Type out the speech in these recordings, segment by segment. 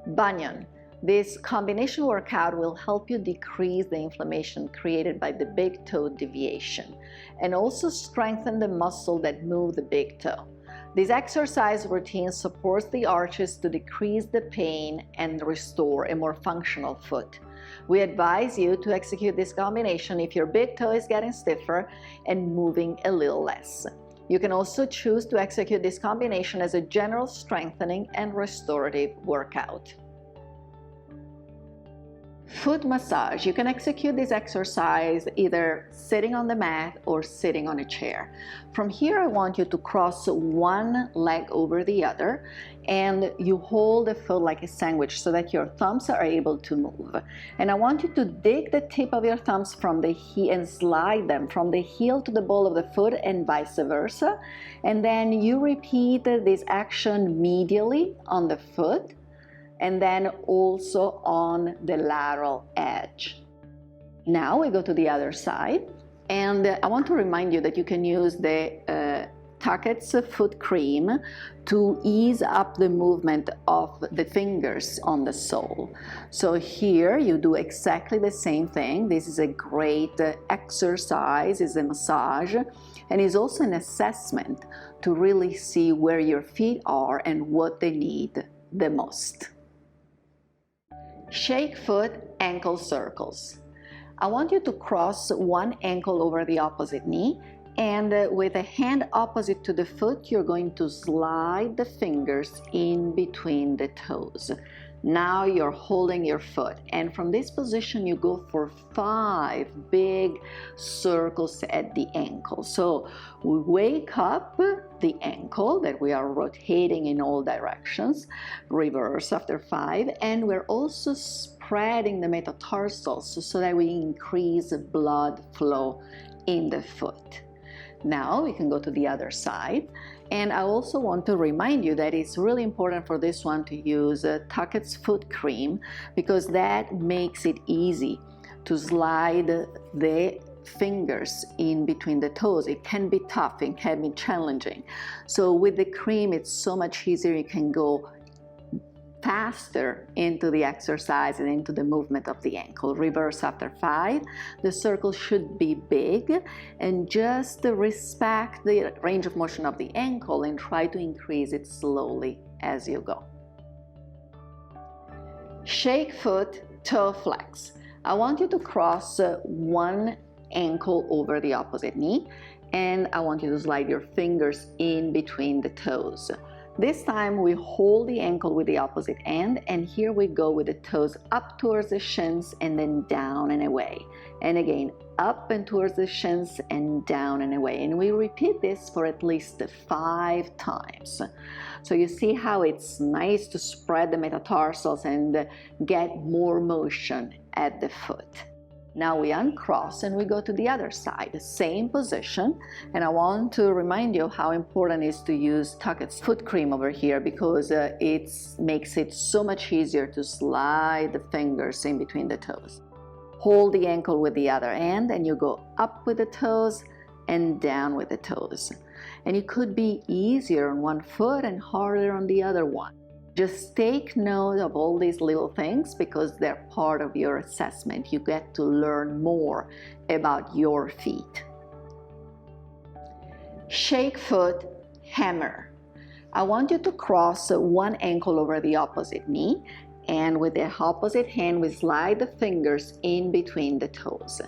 Bunion. This combination workout will help you decrease the inflammation created by the big toe deviation and also strengthen the muscle that move the big toe. This exercise routine supports the arches to decrease the pain and restore a more functional foot. We advise you to execute this combination if your big toe is getting stiffer and moving a little less. You can also choose to execute this combination as a general strengthening and restorative workout. Foot massage. You can execute this exercise either sitting on the mat or sitting on a chair. From here, I want you to cross one leg over the other and you hold the foot like a sandwich so that your thumbs are able to move. And I want you to dig the tip of your thumbs from the heel and slide them from the heel to the ball of the foot and vice versa. And then you repeat this action medially on the foot and then also on the lateral edge. Now we go to the other side, and I want to remind you that you can use the Tucketts foot cream to ease up the movement of the fingers on the sole. So here you do exactly the same thing. This is a great exercise, it's a massage, and is also an assessment to really see where your feet are and what they need the most. Shake foot ankle circles. I want you to cross one ankle over the opposite knee, and with a hand opposite to the foot, you're going to slide the fingers in between the toes. Now you're holding your foot, and from this position you go for 5 big circles at the ankle. So we wake up the ankle that we are rotating in all directions, reverse after 5, and we're also spreading the metatarsals so that we increase blood flow in the foot. Now we can go to the other side. And I also want to remind you that it's really important for this one to use Tucketts foot cream, because that makes it easy to slide the fingers in between the toes. It can be tough, it can be challenging. So with the cream, it's so much easier. You can go faster into the exercise and into the movement of the ankle. Reverse after 5. The circle should be big, and just respect the range of motion of the ankle and try to increase it slowly as you go. Shake foot toe flex. I want you to cross one ankle over the opposite knee, and I want you to slide your fingers in between the toes. This time we hold the ankle with the opposite end, and here we go with the toes up towards the shins and then down and away. And again, up and towards the shins and down and away. And we repeat this for at least 5 times. So you see how it's nice to spread the metatarsals and get more motion at the foot. Now we uncross and we go to the other side, same position. And I want to remind you how important it is to use Tucketts foot cream over here, because it makes it so much easier to slide the fingers in between the toes. Hold the ankle with the other end and you go up with the toes and down with the toes. And it could be easier on one foot and harder on the other one. Just take note of all these little things because they're part of your assessment. You get to learn more about your feet. Shake foot hammer. I want you to cross one ankle over the opposite knee, and with the opposite hand we slide the fingers in between the toes.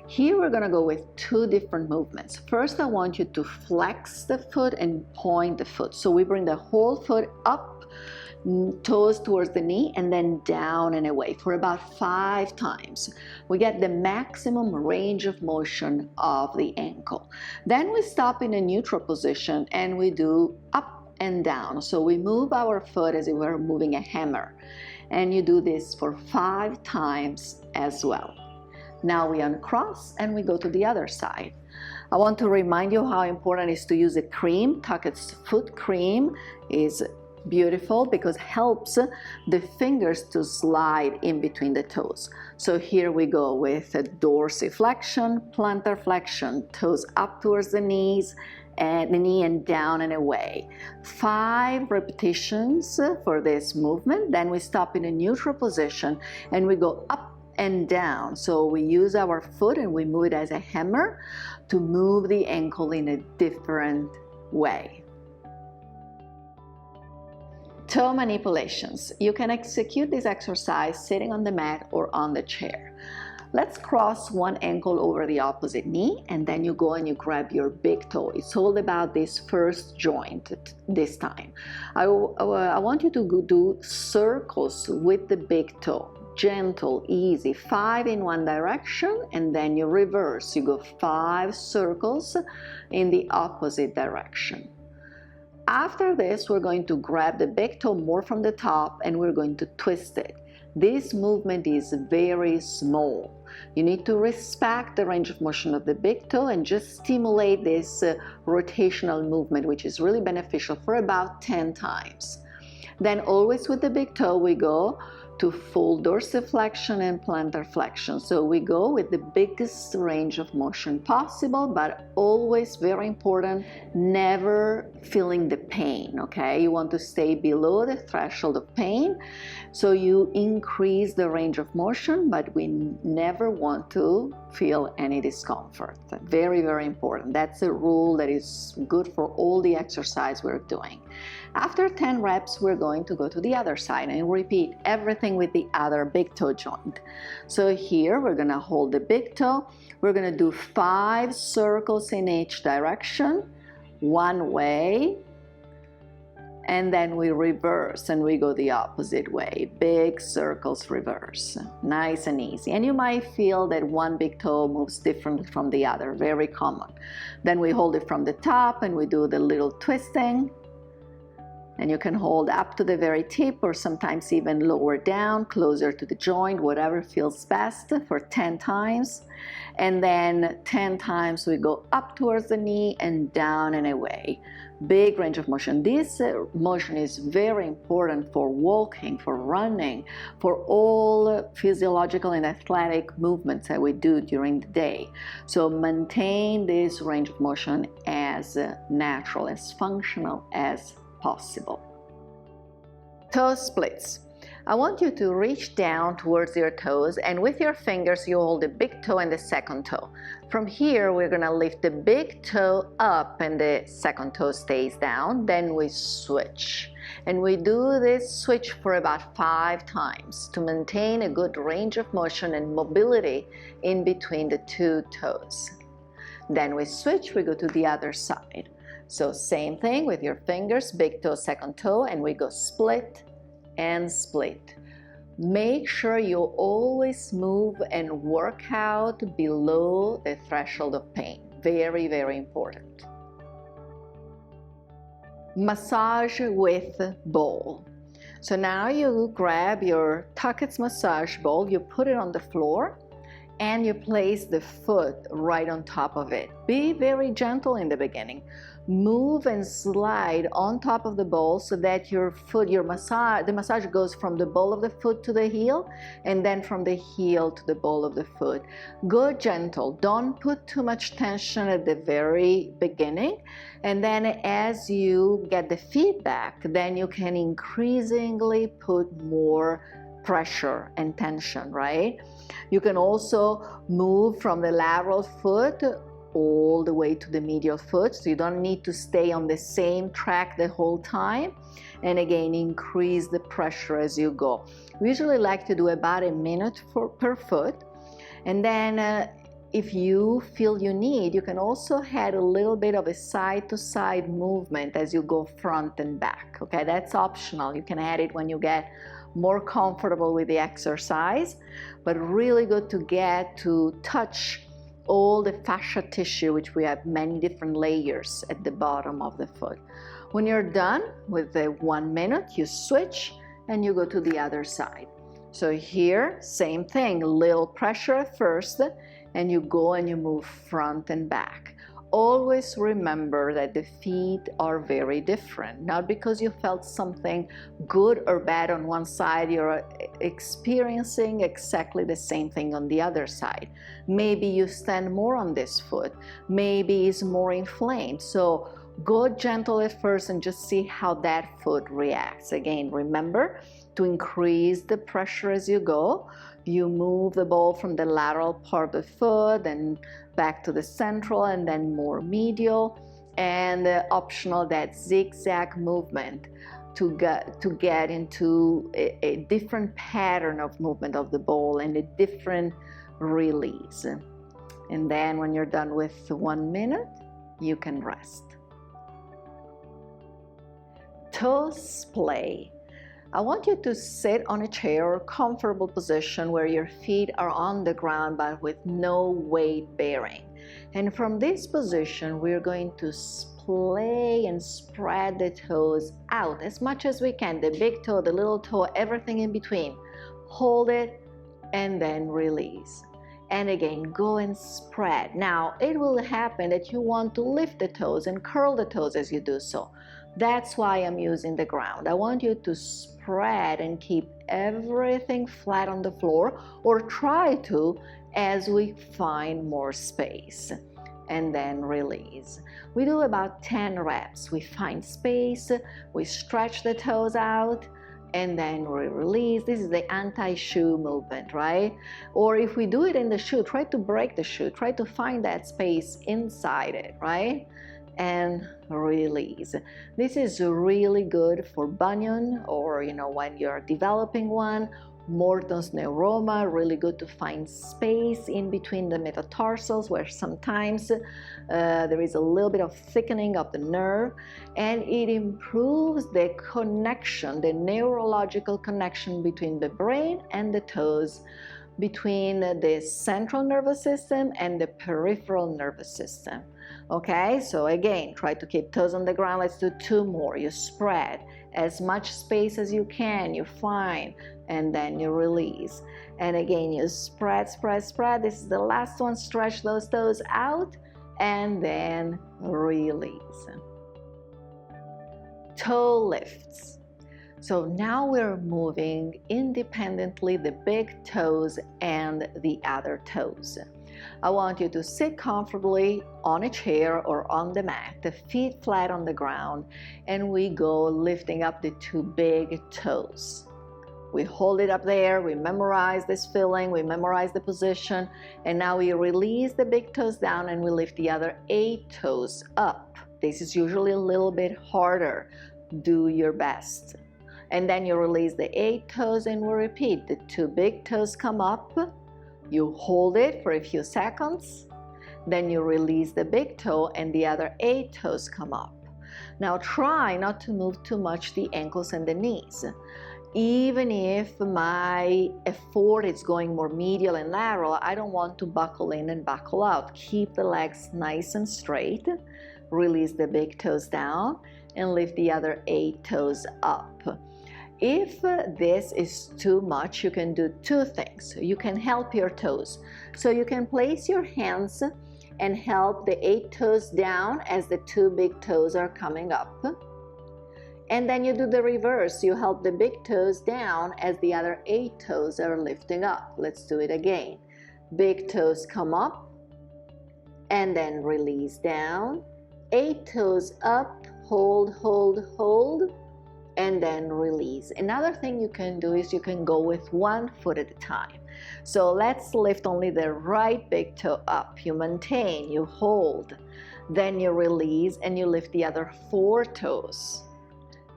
Here we're going to go with 2 different movements. First, I want you to flex the foot and point the foot. So we bring the whole foot up, toes towards the knee, and then down and away for about 5 times. We get the maximum range of motion of the ankle. Then we stop in a neutral position and we do up and down. So we move our foot as if we were moving a hammer. And you do this for 5 times as well. Now we uncross and we go to the other side. I want to remind you how important it is to use a cream. Tucketts foot cream is beautiful because it helps the fingers to slide in between the toes. So here we go with a dorsiflexion, plantar flexion, toes up towards the knees and the knee and down and away. 5 repetitions for this movement. Then we stop in a neutral position and we go up and down. So we use our foot and we move it as a hammer to move the ankle in a different way. Toe manipulations. You can execute this exercise sitting on the mat or on the chair. Let's cross one ankle over the opposite knee, and then you go and you grab your big toe. It's all about this first joint this time. I want you to do circles with the big toe. Gentle, easy, 5 in one direction, and then you reverse. You go 5 circles in the opposite direction. After this, we're going to grab the big toe more from the top and we're going to twist it. This movement is very small. You need to respect the range of motion of the big toe and just stimulate this rotational movement, which is really beneficial, for about 10 times. Then always with the big toe, we go to full dorsiflexion and plantar flexion. So we go with the biggest range of motion possible, but always very important, never feeling the pain, okay? You want to stay below the threshold of pain. So you increase the range of motion, but we never want to feel any discomfort. Very, very important. That's a rule that is good for all the exercise we're doing. After 10 reps, we're going to go to the other side and repeat everything with the other big toe joint. So here we're gonna hold the big toe. We're gonna do 5 circles in each direction, one way, and then we reverse and we go the opposite way. Big circles, reverse. Nice and easy. And you might feel that one big toe moves differently from the other, very common. Then we hold it from the top and we do the little twisting. And you can hold up to the very tip or sometimes even lower down, closer to the joint, whatever feels best, for 10 times. And then 10 times we go up towards the knee and down and away. Big range of motion. This motion is very important for walking, for running, for all physiological and athletic movements that we do during the day. So maintain this range of motion as natural, as functional as possible. Toe splits. I want you to reach down towards your toes, and with your fingers you hold the big toe and the second toe. From here we're gonna lift the big toe up and the second toe stays down. Then we switch. And we do this switch for about 5 times to maintain a good range of motion and mobility in between the 2 toes. Then we switch, we go to the other side. So same thing with your fingers, big toe, second toe, and we go split and split. Make sure you always move and work out below the threshold of pain. Very, very important. Massage with ball. So now you grab your Tucketts massage ball, you put it on the floor, and you place the foot right on top of it. Be very gentle in the beginning. Move and slide on top of the ball so that your foot, the massage goes from the ball of the foot to the heel, and then from the heel to the ball of the foot. Go gentle. Don't put too much tension at the very beginning. And then as you get the feedback, then you can increasingly put more pressure and tension, right? You can also move from the lateral foot all the way to the medial foot, so you don't need to stay on the same track the whole time. And again, increase the pressure as you go. We usually like to do about a minute per foot. And then if you feel you need, you can also add a little bit of a side-to-side movement as you go front and back. Okay, that's optional. You can add it when you get more comfortable with the exercise, but really good to get to touch all the fascia tissue, which we have many different layers at the bottom of the foot. When you're done with the 1 minute, you switch and you go to the other side. So here, same thing, little pressure at first, and you go and you move front and back. Always remember that the feet are very different. Not because you felt something good or bad on one side, you're experiencing exactly the same thing on the other side. Maybe you stand more on this foot. Maybe it's more inflamed. So Go gentle at first and just see how that foot reacts. Again, remember to increase the pressure as you go. You move the ball from the lateral part of the foot and back to the central and then more medial, and optional that zigzag movement to get into a different pattern of movement of the ball and a different release. And then when you're done with 1 minute, you can rest. Toe splay. I want you to sit on a chair or comfortable position where your feet are on the ground but with no weight bearing. And from this position, we're going to splay and spread the toes out as much as we can. The big toe, the little toe, everything in between. Hold it and then release. And again, go and spread. Now, it will happen that you want to lift the toes and curl the toes as you do so. That's why I'm using the ground. I want you to spread and keep everything flat on the floor, or try to as we find more space. And then release. We do about 10 reps. We find space, we stretch the toes out, and then we release. This is the anti-shoe movement, right? Or if we do it in the shoe, try to break the shoe. Try to find that space inside it, right? And release. This is really good for bunion, or when you're developing one. Morton's neuroma, really good to find space in between the metatarsals where sometimes there is a little bit of thickening of the nerve, and it improves the connection, the neurological connection between the brain and the toes, between the central nervous system and the peripheral nervous system. Okay, so again, try to keep toes on the ground. Let's do 2 more. You spread as much space as you can, you find, and then you release. And again, you spread, spread, spread. This is the last one. Stretch those toes out and then release. Toe lifts. So now we're moving independently the big toes and the other toes. I want you to sit comfortably on a chair or on the mat, the feet flat on the ground, and we go lifting up the 2 big toes. We hold it up there, we memorize this feeling, we memorize the position, and now we release the big toes down and we lift the other 8 toes up. This is usually a little bit harder. Do your best. And then you release the 8 toes and we repeat. The 2 big toes come up. You hold it for a few seconds, then you release the big toe and the other 8 toes come up. Now try not to move too much the ankles and the knees. Even if my effort is going more medial and lateral, I don't want to buckle in and buckle out. Keep the legs nice and straight. Release the big toes down and lift the other 8 toes up. If this is too much, you can do 2 things. You can help your toes. So you can place your hands and help the 8 toes down as the 2 big toes are coming up. And then you do the reverse. You help the big toes down as the other 8 toes are lifting up. Let's do it again. Big toes come up and then release down. 8 toes up, hold, hold, hold, and then release. Another thing you can do is you can go with 1 foot at a time. So let's lift only the right big toe up. You maintain, you hold, then you release and you lift the other 4 toes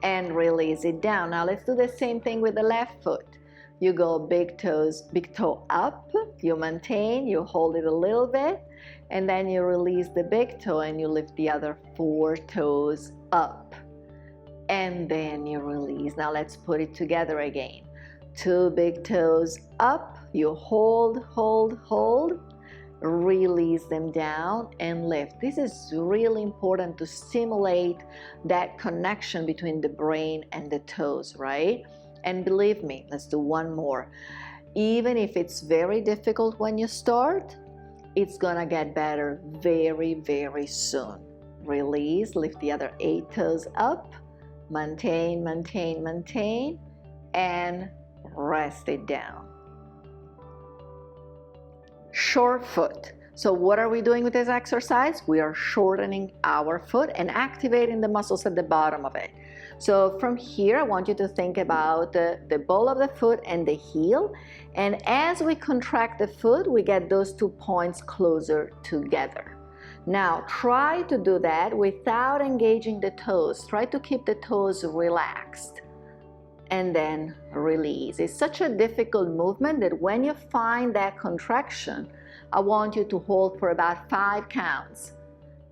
and release it down. Now let's do the same thing with the left foot. You go big toe up, you maintain, you hold it a little bit, and then you release the big toe and you lift the other 4 toes up. And then you release. Now let's put it together again. 2 big toes up, you hold, hold, hold, release them down and lift. This is really important to stimulate that connection between the brain and the toes, right? And believe me, let's do 1 more. Even if it's very difficult when you start, it's gonna get better very, very soon. Release, lift the other 8 toes up, maintain, maintain, maintain, and rest it down. Short foot. So what are we doing with this exercise? We are shortening our foot and activating the muscles at the bottom of it. So from here, I want you to think about the ball of the foot and the heel. And as we contract the foot, we get those 2 points closer together. Now, try to do that without engaging the toes. Try to keep the toes relaxed. And then release. It's such a difficult movement that when you find that contraction, I want you to hold for about 5 counts,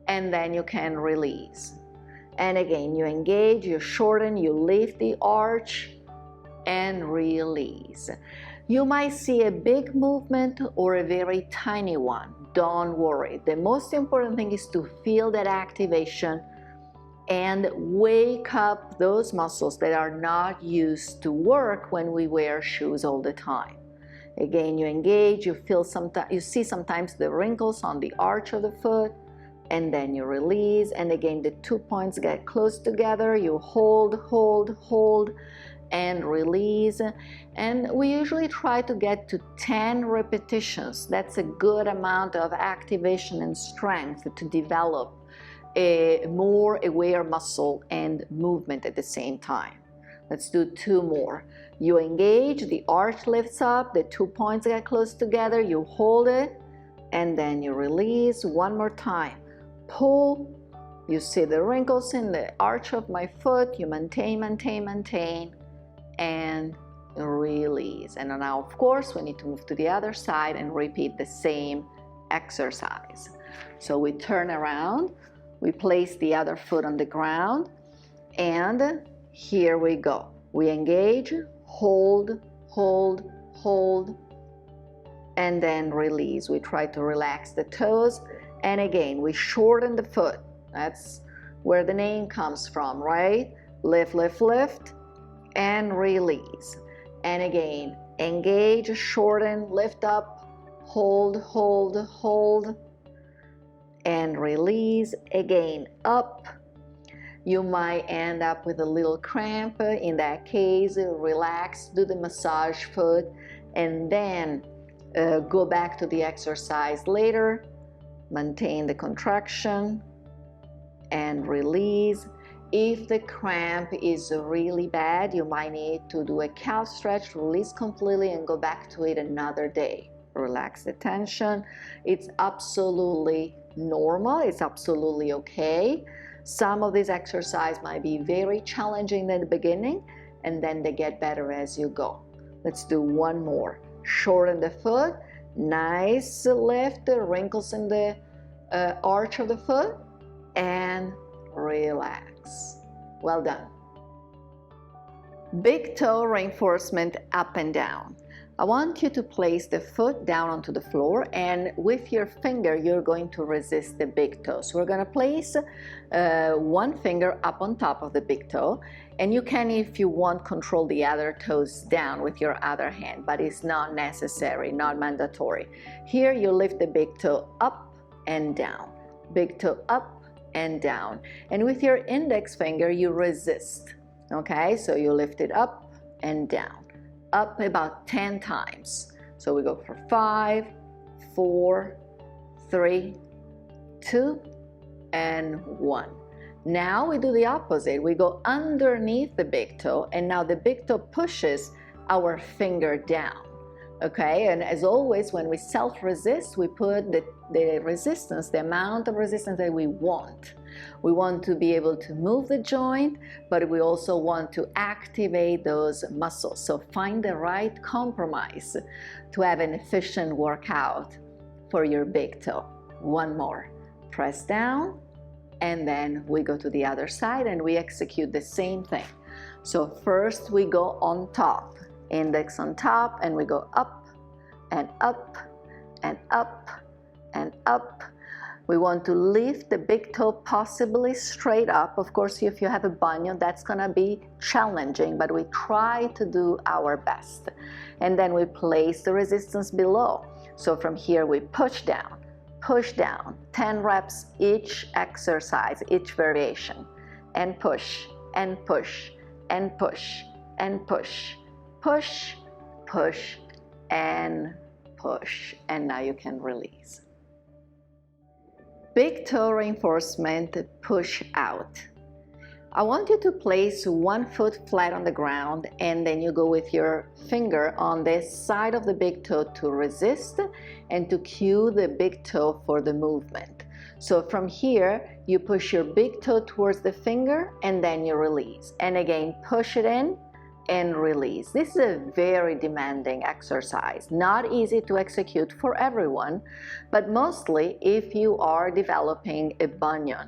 and then you can release. And again, you engage, you shorten, you lift the arch, and release. You might see a big movement or a very tiny one. Don't worry. The most important thing is to feel that activation and wake up those muscles that are not used to work when we wear shoes all the time. Again, you engage, you see sometimes the wrinkles on the arch of the foot, and then you release, and again the 2 points get close together, you hold, and release. And we usually try to get to 10 repetitions. That's a good amount of activation and strength to develop a more aware muscle and movement at the same time. Let's do 2 more. You engage, the arch lifts up, the 2 points get close together, you hold it, and then you release. 1 more time. Pull, you see the wrinkles in the arch of my foot, you maintain, and release. And now, of course, we need to move to the other side and repeat the same exercise. So we turn around, we place the other foot on the ground, and here we go. We engage, hold, and then release. We try to relax the toes, and again, we shorten the foot. That's where the name comes from, right? Lift, and release. And again, engage, shorten, lift up, hold, and release. Again, up. You might end up with a little cramp. In that case, relax, do the massage foot, and then go back to the exercise later. Maintain the contraction and release. If the cramp is really bad, you might need to do a calf stretch, release completely, and go back to it another day. Relax the tension. It's absolutely normal. It's absolutely okay. Some of these exercises might be very challenging in the beginning, and then they get better as you go. Let's do 1 more. Shorten the foot. Nice lift, the wrinkles in the arch of the foot, and relax. Well done. Big toe reinforcement up and down. I want you to place the foot down onto the floor, and with your finger you're going to resist the big toe. So we're going to place 1 finger up on top of the big toe, and you can, if you want, control the other toes down with your other hand, but it's not necessary, not mandatory. Here you lift the big toe up and down, big toe up and down, and with your index finger you resist. Okay, so you lift it up and down, up about 10 times. So we go for 5, 4, 3, 2, and 1. Now we do the opposite. We go underneath the big toe, and now the big toe pushes our finger down. Okay, and as always, when we self-resist, we put the resistance, the amount of resistance that we want. We want to be able to move the joint, but we also want to activate those muscles. So find the right compromise to have an efficient workout for your big toe. 1 more. Press down, and then we go to the other side and we execute the same thing. So first we go on top, index on top, and we go up and up and up and up. We want to lift the big toe possibly straight up. Of course, if you have a bunion, that's gonna be challenging, but we try to do our best. And then we place the resistance below. So from here we push down, 10 reps each exercise, each variation, and push, and push, and push, and push, push, push, and push. And now you can release. big toe reinforcement push out. I want you to place one foot flat on the ground, and then you go with your finger on this side of the big toe to resist and to cue the big toe for the movement. So from here, you push your big toe towards the finger and then you release. And again, push it in and release. This is a very demanding exercise, not easy to execute for everyone, but mostly if you are developing a bunion,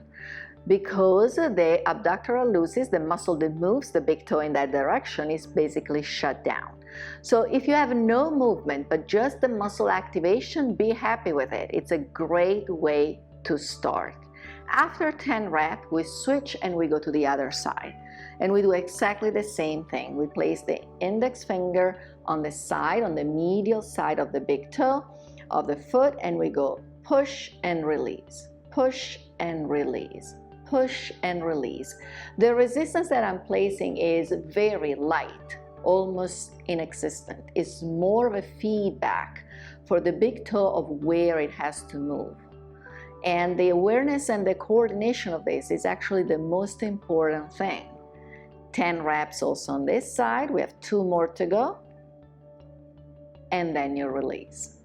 because the abductor hallucis, the muscle that moves the big toe in that direction, is basically shut down. So if you have no movement but just the muscle activation, be happy with it. It's a great way to start. After 10 reps, we switch and we go to the other side. And we do exactly the same thing. We place the index finger on the side, on the medial side of the big toe of the foot, and we go push and release, push and release, push and release. The resistance that I'm placing is very light, almost inexistent. It's more of a feedback for the big toe of where it has to move. And the awareness and the coordination of this is actually the most important thing. 10 reps also on this side. We have 2 more to go. And then you release.